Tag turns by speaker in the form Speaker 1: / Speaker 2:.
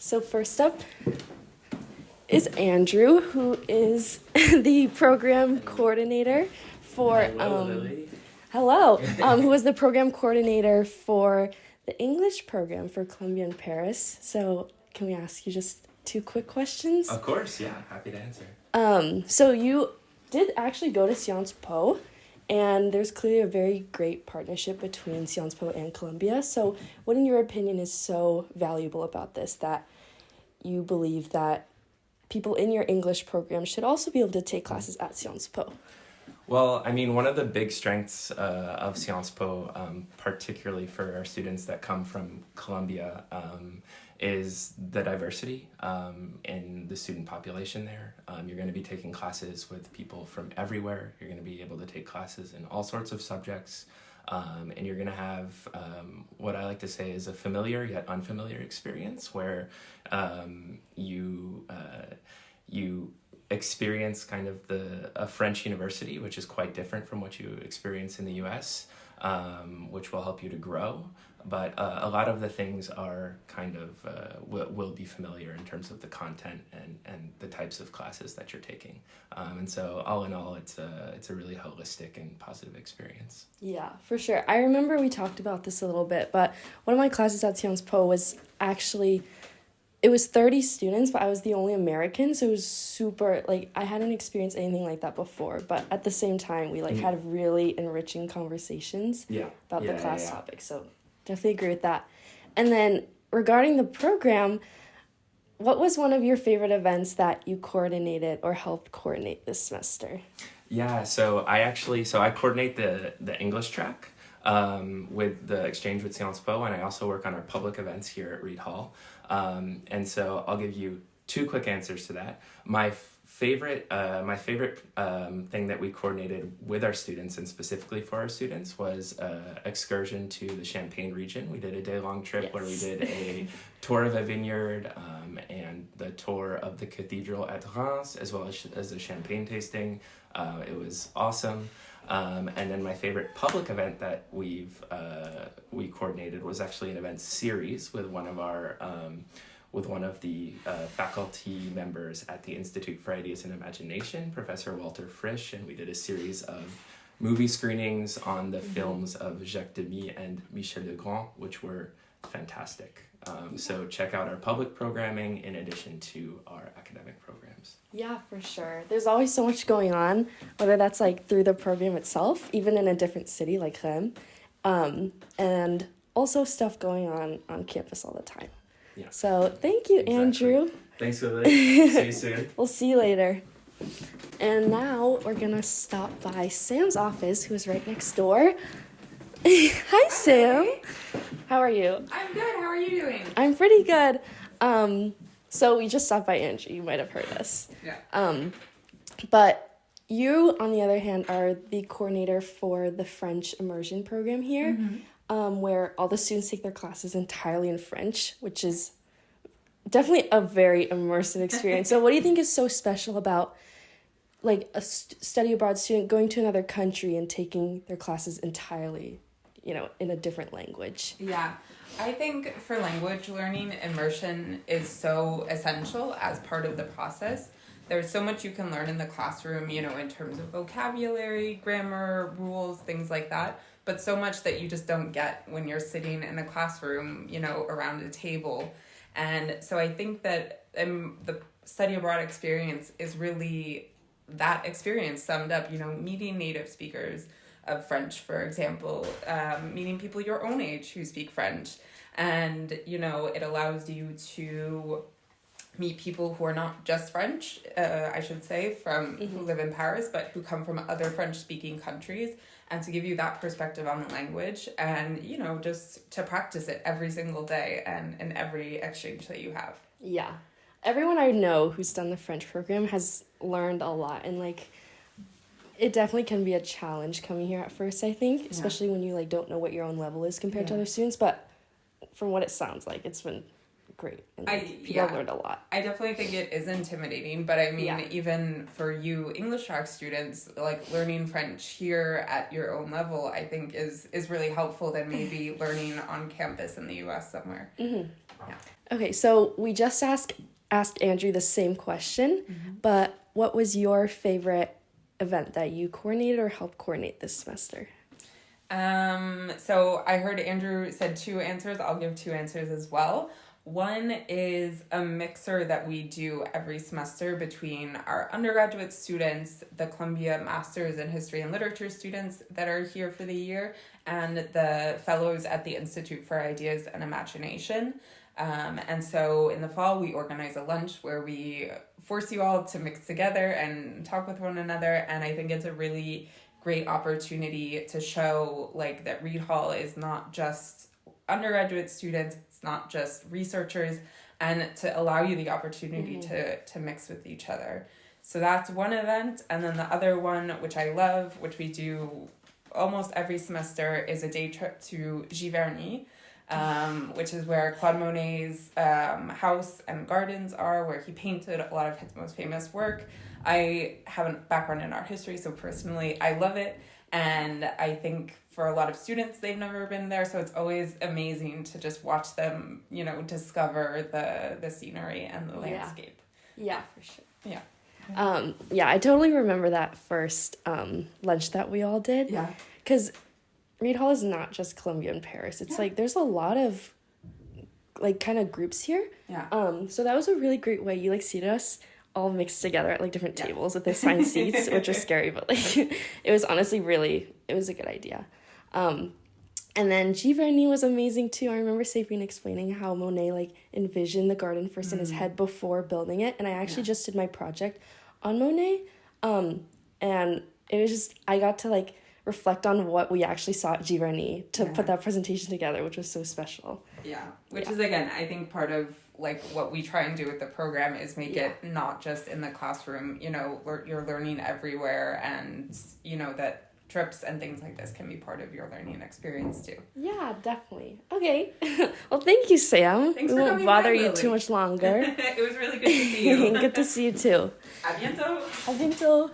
Speaker 1: So first up is Andrew, who is the program coordinator for who was the program coordinator for the English program for Columbia in Paris. So can we ask you just two quick questions?
Speaker 2: Of course, yeah, happy to answer.
Speaker 1: So you did actually go to Sciences Po, and there's clearly a very great partnership between Sciences Po and Columbia. So what, in your opinion, is so valuable about this that you believe that people in your English program should also be able to take classes at Sciences Po?
Speaker 2: Well, I mean, one of the big strengths of Sciences Po, particularly for our students that come from Columbia, is the diversity in the student population there. You're going to be taking classes with people from everywhere. You're going to be able to take classes in all sorts of subjects. And you're going to have what I like to say is a familiar yet unfamiliar experience where you experience kind of a French university, which is quite different from what you experience in the US, which will help you to grow. But a lot of the things are kind of will be familiar in terms of the content and the types of classes that you're taking. And so all in all, it's a really holistic and positive experience.
Speaker 1: Yeah, for sure. I remember we talked about this a little bit, but one of my classes at Sciences Po was actually, it was 30 students, but I was the only American, so it was super, I hadn't experienced anything like that before, but at the same time, we had really enriching conversations about the class topic, so definitely agree with that. And then regarding the program, what was one of your favorite events that you coordinated or helped coordinate this semester?
Speaker 2: Yeah, so I coordinate the English track with the exchange with Sciences Po, and I also work on our public events here at Reid Hall. And so I'll give you two quick answers to that. My favorite thing that we coordinated with our students and specifically for our students was excursion to the Champagne region. We did a day-long trip where we did a tour of a vineyard and the tour of the cathedral at Reims, as well as a champagne tasting. It was awesome. And then my favorite public event that we coordinated was actually an event series with one of the faculty members at the Institute for Ideas and Imagination, Professor Walter Frisch, and we did a series of movie screenings on the films of Jacques Demy and Michel Legrand, which were fantastic. So check out our public programming in addition to our academic programs.
Speaker 1: Yeah, for sure. There's always so much going on, whether that's through the program itself, even in a different city like Rennes, and also stuff going on campus all the time.
Speaker 2: Yeah.
Speaker 1: So thank you, exactly. Andrew.
Speaker 2: Thanks, Lily. See you soon.
Speaker 1: We'll see you later. And now we're going to stop by Sam's office, who is right next door. Hi, Sam. How are you?
Speaker 3: I'm good. How are you doing?
Speaker 1: I'm pretty good. So we just stopped by Andrew. You might have heard us.
Speaker 3: Yeah.
Speaker 1: But you, on the other hand, are the coordinator for the French Immersion program here, where all the students take their classes entirely in French, which is definitely a very immersive experience. So what do you think is so special about a study abroad student going to another country and taking their classes entirely, in a different language?
Speaker 3: Yeah. I think for language learning, immersion is so essential as part of the process. There's so much you can learn in the classroom, in terms of vocabulary, grammar, rules, things like that, but so much that you just don't get when you're sitting in a classroom, around a table. And so I think that the study abroad experience is really that experience summed up, meeting native speakers of French, for example, meeting people your own age who speak French. And, it allows you to meet people who are not just French, I should say, who live in Paris, but who come from other French-speaking countries, and to give you that perspective on the language and, just to practice it every single day and in every exchange that you have.
Speaker 1: Yeah. Everyone I know who's done the French program has learned a lot, and it definitely can be a challenge coming here at first, I think, especially when you don't know what your own level is compared to other students, but from what it sounds like, it's been great, and people have learned a lot.
Speaker 3: I definitely think it is intimidating, but I mean, even for you English track students, learning French here at your own level, I think is really helpful than maybe learning on campus in the US somewhere.
Speaker 1: Mm-hmm.
Speaker 3: Yeah.
Speaker 1: Okay, so we just asked Andrew the same question, but what was your favorite event that you coordinated or helped coordinate this semester?
Speaker 3: So I heard Andrew said 2 answers. I'll give 2 answers as well. One is a mixer that we do every semester between our undergraduate students, the Columbia Masters in History and Literature students that are here for the year, and the fellows at the Institute for Ideas and Imagination. And so in the fall, we organize a lunch where we force you all to mix together and talk with one another. And I think it's a really great opportunity to show like that Reid Hall is not just undergraduate students, it's not just researchers, and to allow you the opportunity to mix with each other. So that's one event. And then the other one, which I love, which we do almost every semester, is a day trip to Giverny, which is where Claude Monet's house and gardens are, where he painted a lot of his most famous work. I have a background in art history, so personally I love it. And I think for a lot of students, they've never been there, so it's always amazing to just watch them, you know, discover the scenery and the landscape.
Speaker 1: Yeah, for sure.
Speaker 3: Yeah.
Speaker 1: Yeah, I totally remember that first lunch that we all did.
Speaker 3: Yeah.
Speaker 1: Because Reid Hall is not just Columbia and Paris. It's like there's a lot of like kind of groups here.
Speaker 3: Yeah.
Speaker 1: So that was a really great way. You like seated us all mixed together at like different tables with assigned seats, which was scary, but like it was honestly it was a good idea. And then Giverny was amazing too. I remember Sapien explaining how Monet like envisioned the garden first in his head before building it, and I actually just did my project on Monet, and it was just I got to like reflect on what we actually saw at Giverny to put that presentation together, which was so special.
Speaker 3: Yeah, which is again I think part of like what we try and do with the program is make it not just in the classroom, you know, you're learning everywhere, and you know that trips and things like this can be part of your learning experience too.
Speaker 1: Yeah, definitely. Okay. Well, thank you, Sam.
Speaker 3: Thanks
Speaker 1: we
Speaker 3: for
Speaker 1: won't
Speaker 3: coming
Speaker 1: bother
Speaker 3: by,
Speaker 1: you
Speaker 3: Lily.
Speaker 1: too much longer.
Speaker 3: It was really good to see you.
Speaker 1: Good to see you too.
Speaker 3: A bientôt.
Speaker 1: A bientôt.